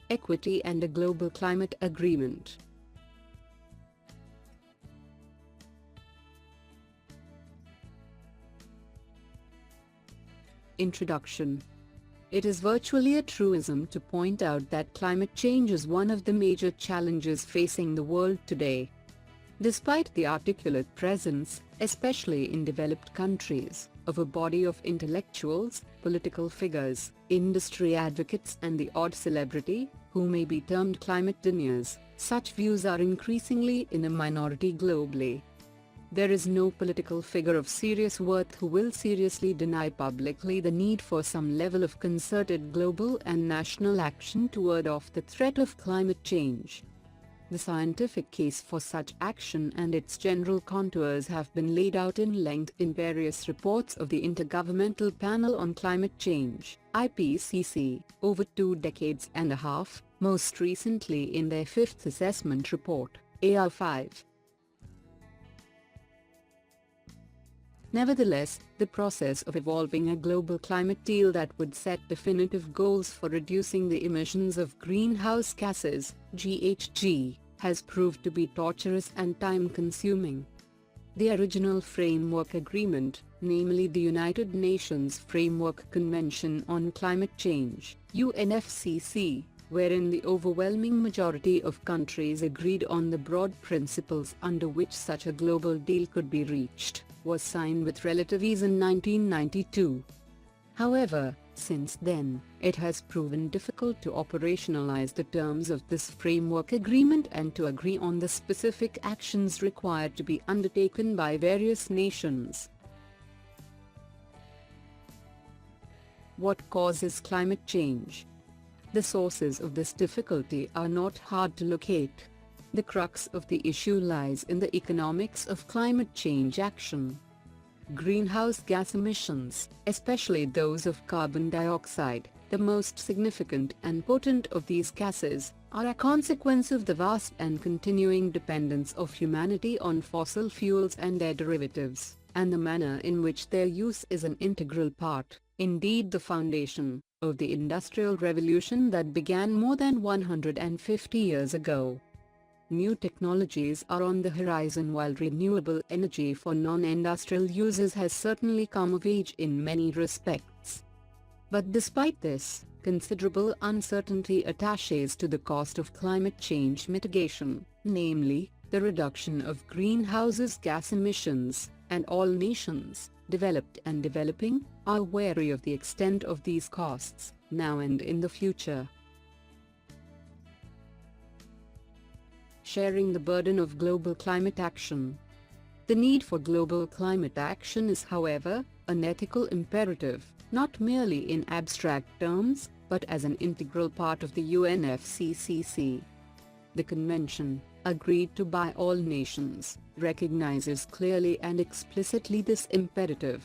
equity and a global climate agreement. Introduction. It is virtually a truism to point out that climate change is one of the major challenges facing the world today. Despite the articulate presence, especially in developed countries, of a body of intellectuals, political figures, industry advocates and the odd celebrity, who may be termed climate deniers, such views are increasingly in a minority globally. There is no political figure of serious worth who will seriously deny publicly the need for some level of concerted global and national action to ward off the threat of climate change. The scientific case for such action and its general contours have been laid out in length in various reports of the Intergovernmental Panel on Climate Change, IPCC, over 2 decades and a half, most recently in their 5th assessment report, AR5. Nevertheless, the process of evolving a global climate deal that would set definitive goals for reducing the emissions of greenhouse gases, GHG, has proved to be torturous and time-consuming. The original framework agreement, namely the United Nations Framework Convention on Climate Change, UNFCCC, wherein the overwhelming majority of countries agreed on the broad principles under which such a global deal could be reached, was signed with relative ease in 1992. However, since then, it has proven difficult to operationalize the terms of this framework agreement and to agree on the specific actions required to be undertaken by various nations. What causes climate change? The sources of this difficulty are not hard to locate. The crux of the issue lies in the economics of climate change action. Greenhouse gas emissions, especially those of carbon dioxide, the most significant and potent of these gases, are a consequence of the vast and continuing dependence of humanity on fossil fuels and their derivatives, and the manner in which their use is an integral part, indeed the foundation, of the Industrial Revolution that began more than 150 years ago. New technologies are on the horizon while renewable energy for non-industrial uses has certainly come of age in many respects. But despite this, considerable uncertainty attaches to the cost of climate change mitigation, namely, the reduction of greenhouse gas emissions, and all nations, developed and developing, are wary of the extent of these costs, now and in the future. Sharing the burden of global climate action. The need for global climate action is, however, an ethical imperative, not merely in abstract terms, but as an integral part of the UNFCCC. The Convention, agreed to by all nations, recognizes clearly and explicitly this imperative.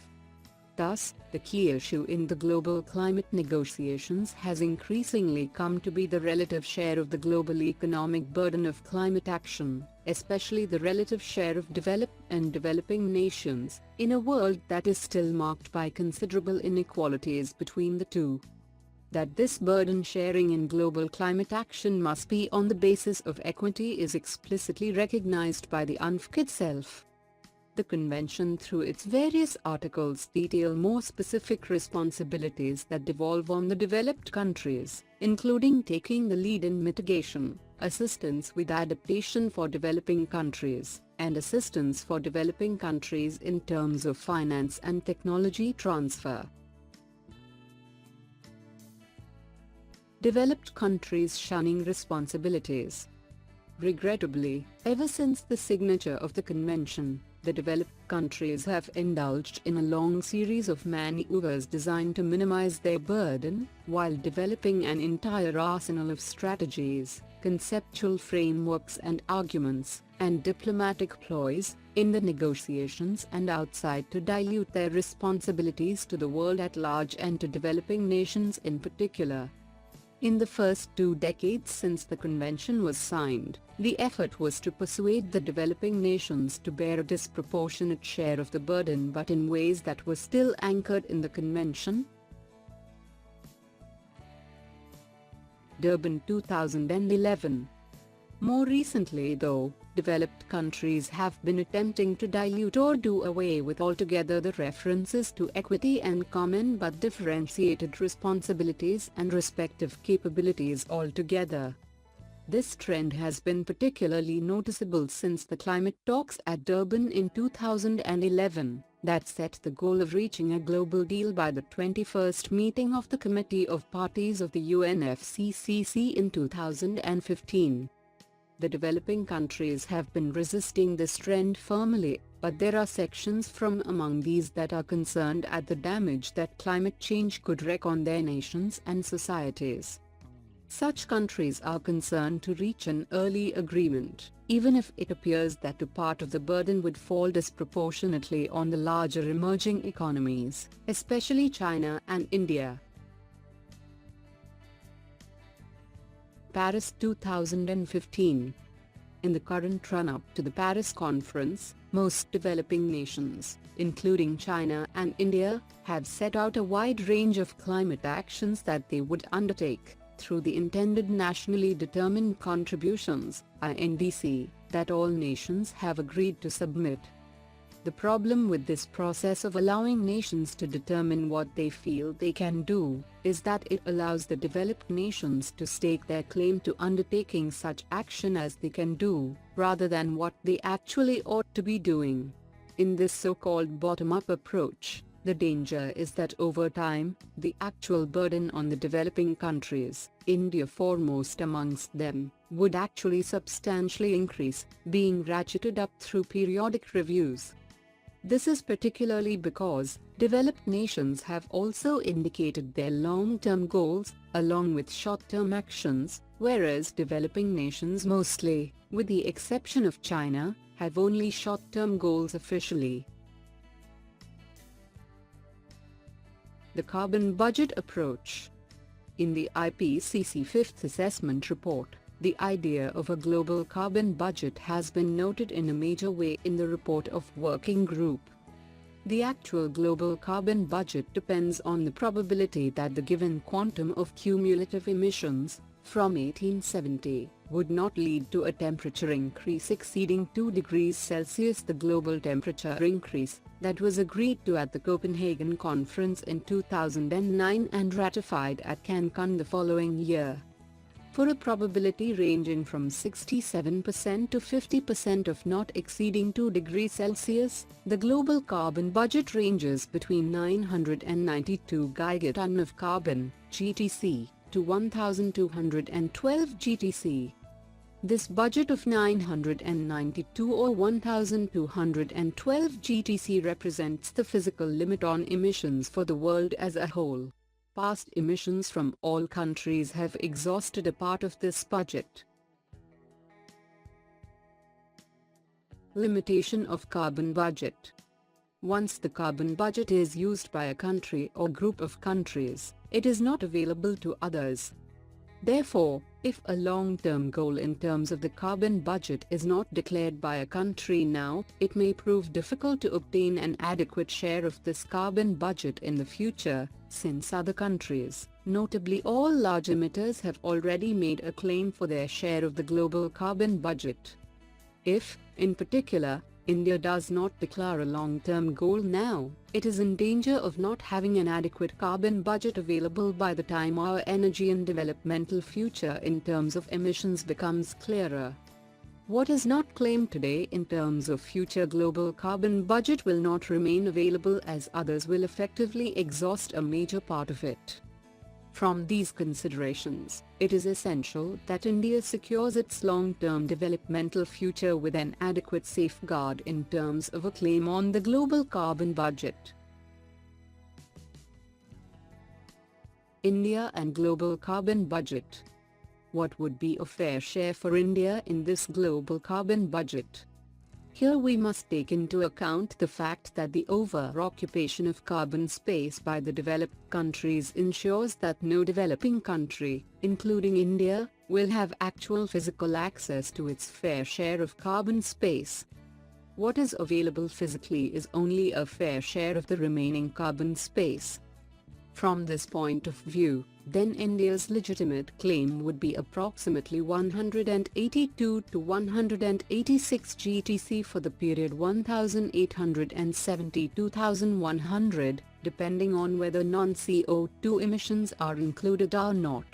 Thus, the key issue in the global climate negotiations has increasingly come to be the relative share of the global economic burden of climate action, especially the relative share of developed and developing nations, in a world that is still marked by considerable inequalities between the two. That this burden sharing in global climate action must be on the basis of equity is explicitly recognized by the UNFCCC itself. The Convention through its various articles detail more specific responsibilities that devolve on the developed countries, including taking the lead in mitigation, assistance with adaptation for developing countries, and assistance for developing countries in terms of finance and technology transfer. Developed countries shunning responsibilities. Regrettably, ever since the signature of the Convention, the developed countries have indulged in a long series of maneuvers designed to minimize their burden, while developing an entire arsenal of strategies, conceptual frameworks and arguments, and diplomatic ploys, in the negotiations and outside to dilute their responsibilities to the world at large and to developing nations in particular. In the first 2 decades since the Convention was signed, the effort was to persuade the developing nations to bear a disproportionate share of the burden, but in ways that were still anchored in the Convention. Durban 2011. More recently though, developed countries have been attempting to dilute or do away with altogether the references to equity and common but differentiated responsibilities and respective capabilities altogether. This trend has been particularly noticeable since the climate talks at Durban in 2011, that set the goal of reaching a global deal by the 21st meeting of the Committee of Parties of the UNFCCC in 2015. The developing countries have been resisting this trend firmly, but there are sections from among these that are concerned at the damage that climate change could wreak on their nations and societies. Such countries are concerned to reach an early agreement, even if it appears that a part of the burden would fall disproportionately on the larger emerging economies, especially China and India. Paris 2015. In the current run-up to the Paris conference, most developing nations, including China and India, have set out a wide range of climate actions that they would undertake through the intended nationally determined contributions, INDC, that all nations have agreed to submit. The problem with this process of allowing nations to determine what they feel they can do, is that it allows the developed nations to stake their claim to undertaking such action as they can do, rather than what they actually ought to be doing. In this so-called bottom-up approach, the danger is that over time, the actual burden on the developing countries, India foremost amongst them, would actually substantially increase, being ratcheted up through periodic reviews. This is particularly because developed nations have also indicated their long-term goals, along with short-term actions, whereas developing nations mostly, with the exception of China, have only short-term goals officially. The carbon budget approach. In the IPCC Fifth Assessment Report, the idea of a global carbon budget has been noted in a major way in the report of working group. The actual global carbon budget depends on the probability that the given quantum of cumulative emissions, from 1870, would not lead to a temperature increase exceeding 2 degrees Celsius, the global temperature increase that was agreed to at the Copenhagen Conference in 2009 and ratified at Cancun the following year. For a probability ranging from 67% to 50% of not exceeding 2 degrees Celsius, the global carbon budget ranges between 992 gigaton of carbon, GTC, to 1,212 GTC. This budget of 992 or 1,212 GTC represents the physical limit on emissions for the world as a whole. Past emissions from all countries have exhausted a part of this budget. Limitation of carbon budget. Once the carbon budget is used by a country or group of countries, it is not available to others. Therefore, if a long-term goal in terms of the carbon budget is not declared by a country now, it may prove difficult to obtain an adequate share of this carbon budget in the future, since other countries, notably all large emitters, have already made a claim for their share of the global carbon budget. If, in particular, India does not declare a long-term goal now, it is in danger of not having an adequate carbon budget available by the time our energy and developmental future in terms of emissions becomes clearer. What is not claimed today in terms of future global carbon budget will not remain available, as others will effectively exhaust a major part of it. From these considerations, it is essential that India secures its long-term developmental future with an adequate safeguard in terms of a claim on the global carbon budget. India and global carbon budget. What would be a fair share for India in this global carbon budget? Here we must take into account the fact that the over-occupation of carbon space by the developed countries ensures that no developing country, including India, will have actual physical access to its fair share of carbon space. What is available physically is only a fair share of the remaining carbon space. From this point of view, then India's legitimate claim would be approximately 182 to 186 GTC for the period 1870 to 2100, depending on whether non-CO2 emissions are included or not.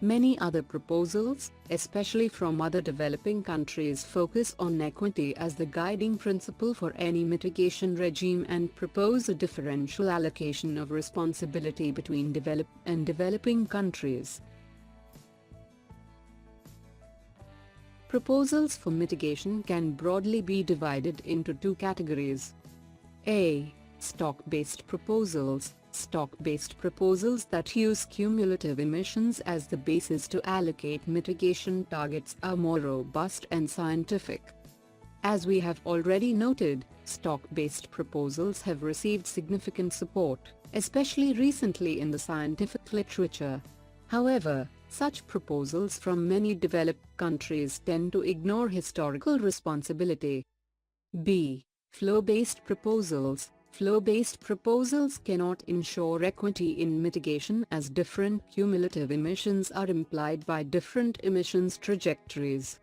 Many other proposals, especially from other developing countries, focus on equity as the guiding principle for any mitigation regime and propose a differential allocation of responsibility between developed and developing countries. Proposals for mitigation can broadly be divided into two categories. A. Stock-based proposals. Stock-based proposals that use cumulative emissions as the basis to allocate mitigation targets are more robust and scientific. As we have already noted, stock-based proposals have received significant support, especially recently in the scientific literature. However, such proposals from many developed countries tend to ignore historical responsibility. B. Flow-based proposals. Flow-based proposals cannot ensure equity in mitigation as different cumulative emissions are implied by different emissions trajectories.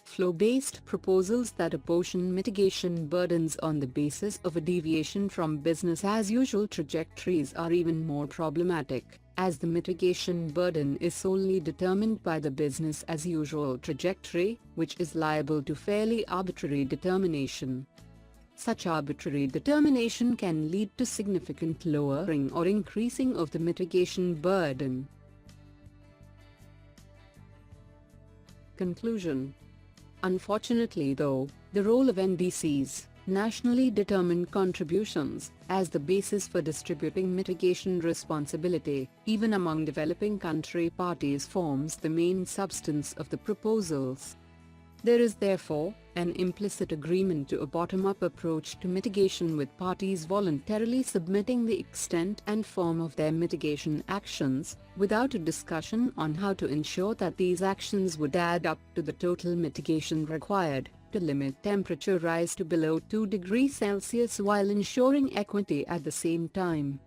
Flow-based proposals that apportion mitigation burdens on the basis of a deviation from business-as-usual trajectories are even more problematic, as the mitigation burden is solely determined by the business-as-usual trajectory, which is liable to fairly arbitrary determination. Such arbitrary determination can lead to significant lowering or increasing of the mitigation burden. Conclusion. Unfortunately though, the role of NDCs, nationally determined contributions, as the basis for distributing mitigation responsibility, even among developing country parties forms the main substance of the proposals. There is therefore an implicit agreement to a bottom-up approach to mitigation, with parties voluntarily submitting the extent and form of their mitigation actions, without a discussion on how to ensure that these actions would add up to the total mitigation required to limit temperature rise to below 2 degrees Celsius while ensuring equity at the same time.